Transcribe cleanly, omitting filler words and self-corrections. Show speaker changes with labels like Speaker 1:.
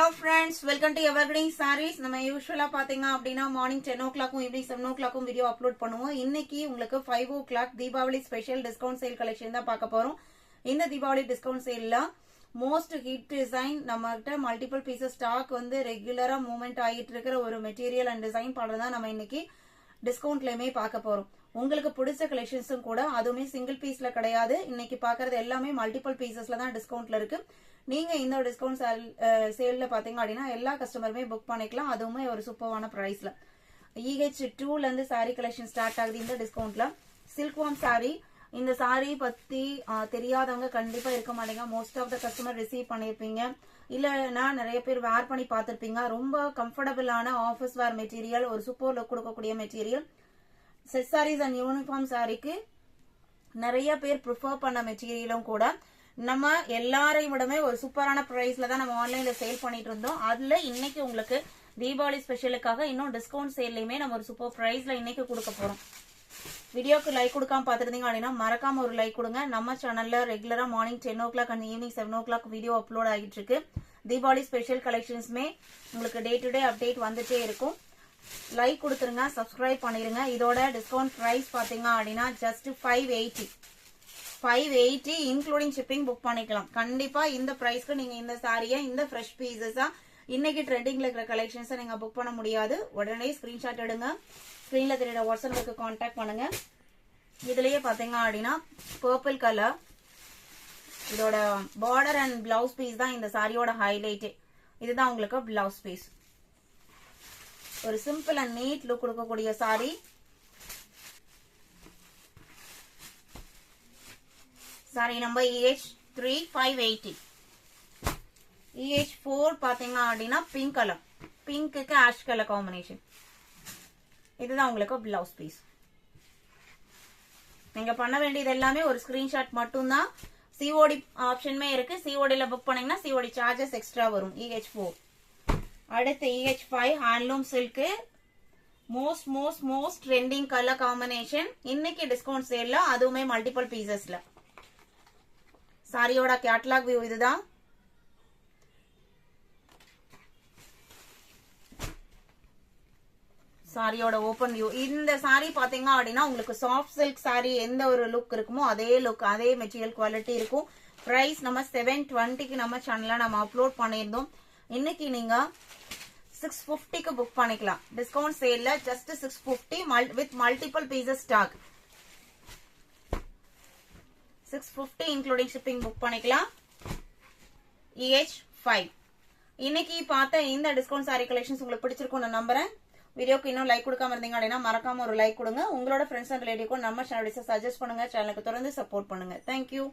Speaker 1: Hello friends, welcome to Evergreen Sarees. நம்ம யூசுவலா பாத்தீங்க அப்படின்னா morning 10 o'clock evening 7 o'clock video upload பண்ணுவோம். இன்னைக்கு உங்களுக்கு 5 o'clock Deepavali special discount sale collection தான் பார்க்க போறோம். இந்த தீபாவளி டிஸ்கவுண்ட் சேல்ல மோஸ்ட் ஹிட் டிசைன் நம்மகிட்ட மல்டிபிள் பீசஸ் ஸ்டாக் வந்து ரெகுலரா மூவ்மெண்ட் ஆகிட்டு இருக்கிற ஒரு மெட்டீரியல் அண்ட் டிசைன் பாடம் தான் நம்ம இன்னைக்கு டிஸ்கவுண்ட்லயுமே பார்க்க போறோம். உங்களுக்கு பிடிச்ச கலெக்ஷன்ஸும் கூட அதுவுமே சிங்கிள் பீஸ்ல கிடையாது. இன்னைக்கு பாக்குறது எல்லாமே மல்டிபிள் பீசஸ்ல தான் டிஸ்கவுண்ட்ல இருக்கு. நீங்க இந்த டிஸ்கவுண்ட் சேல்ல பாத்தீங்க அப்படின்னா எல்லா கஸ்டமருமே புக் பண்ணிக்கலாம். அதுவுமே ஒரு சூப்பரான பிரைஸ்ல. EH2 ல இருந்து சாரி கலெக்ஷன் ஸ்டார்ட் ஆகுது இந்த டிஸ்கவுண்ட்ல. சில்க் வார்ம் சாரி, இந்த சாரி பத்தி தெரியாதவங்க கண்டிப்பா இருக்க மாட்டீங்க. Most of the customer receive பண்ணிருப்பீங்க, இல்லைன்னா நிறைய பேர் வேர் பண்ணி பார்த்திருப்பீங்க. ரொம்ப கம்ஃபர்டபுளான ஆஃபீஸ் வேர் மெட்டீரியல், ஒரு சூப்பர் லுக் கொடுக்கக்கூடிய material. Set saris and uniform சாரிக்கு நிறைய பேர் ப்ரிஃபர் பண்ண மெட்டீரியலும் கூட. நம்ம எல்லாரையும் விடமே ஒரு சூப்பரான பிரைஸ்ல தான் நம்ம ஆன்லைன்ல சேல் பண்ணிட்டு இருந்தோம். அதுல இன்னைக்கு உங்களுக்கு தீபாவளி ஸ்பெஷலுக்காக இன்னும் டிஸ்கவுண்ட் சேல்லையுமே நம்ம ஒரு சூப்பர் பிரைஸ்ல இன்னைக்கு கொடுக்க போறோம். வீடியோக்கு லைக் கொடுக்காம பாத்துருந்தீங்க அப்படின்னா மறக்காம ஒரு லைக் கொடுங்க. நம்ம சேனல்ல ரெகுலரா morning 10 o'clock and evening 7 o'clock video upload ஆகிட்டு இருக்கு. தீபாவளி ஸ்பெஷல் கலெக்ஷன்ஸ்மே உங்களுக்கு டே டு டே அப்டேட் வந்துட்டே இருக்கும். லைக் கொடுத்துருங்க, சப்ஸ்கிரைப் பண்ணிருங்க. இதோட டிஸ்கவுண்ட் பிரைஸ் பாத்தீங்க அப்படின்னா ஜஸ்ட் 580 இன்க்ளூடிங் ஷிப்பிங் புக் பண்ணிக்கலாம். கண்டிப்பா இந்த பிரைஸ்க்கு நீங்க இந்த சாரியை இந்த ஃப்ரெஷ் பீசஸா இன்னைக்கு ட்ரெண்டிங்ல இருக்கிற கலெக்ஷன்ஸ் நீங்க புக் பண்ண முடியாது. உடனே ஸ்கிரீன்ஷாட் எடுங்க, ஸ்கிரீன்ல தெரியற வாட்ஸ்அப் நம்பருக்கு கான்டாக்ட் பண்ணுங்க. இதுலயே பாத்தீங்க அப்படின்னா பர்பிள் கலர், இதோட பார்டர் அண்ட் பிளவுஸ் பீஸ் தான் இந்த சாரியோட ஹைலைட். இதுதான் உங்களுக்கு பிளவுஸ் பீஸ். ஒரு சிம்பிள் அண்ட் நீட் லுக் கொடுக்கக்கூடிய sorry. Sorry number EH3 580. EH4 பாத்தீங்க அப்படின்னா pink colour, pink ash colour combination. இதுதான் உங்களுக்கு பிளவுஸ் பீஸ். நீங்க பண்ண வேண்டியது எல்லாமே ஒரு ஸ்கிரீன்ஷாட் மட்டும்தான். COD ஆப்ஷனுமே இருக்கு. CODல புக் பண்ணீங்கன்னா COD சார்ஜஸ் எக்ஸ்ட்ரா வரும். EH4. அடுத்து EH5 handloom silk, most trending colour combination. இன்னைக்கு டிஸ்கவுண்ட் சேல்ல அதுவுமே மல்டிபிள் பீசஸ்ல. சாரியோட கேட்டலாக் வியூ இதுதான். சாரியோட ஓபன் வியூ. இந்த சாரி பாத்தீங்க அப்படின்னா உங்களுக்கு சாஃப்ட் சில்க் சாரி எந்த ஒரு லுக் இருக்குமோ அதே லுக், அதே மெட்டீரியல் குவாலிட்டி இருக்கும். பிரைஸ் நம்ம 720க்கு நம்ம சேனல்ல நம்ம அப்லோட் பண்ணியிருந்தோம். இன்னைக்கு நீங்க 650க்கு புக் பண்ணிக்கலாம். டிஸ்கவுண்ட் சேல்ல just 650 with multiple pieces stock. 650 including shipping book பண்ணிக்கலாம். EH5. இன்னைக்கு பார்த்த இந்த டிஸ்கவுண்ட் சாரி கலெக்ஷன்ஸ் உங்களுக்கு பிடிச்சிருக்கும் நான் நம்புறேன். வீடியோக்கு இன்னும் லைக் கொடுக்காம இருந்தீங்க அப்படின்னா மறக்காம ஒரு லைக் கொடுங்க. உங்களோட ஃப்ரெண்ட்ஸ் அண்ட் ரிலேட்டிவ்க்கும் நம்ம சேனல் சஜஸ்ட் பண்ணுங்க. சேனலுக்கு தொடர்ந்து சப்போர்ட் பண்ணுங்க. தேங்க்யூ.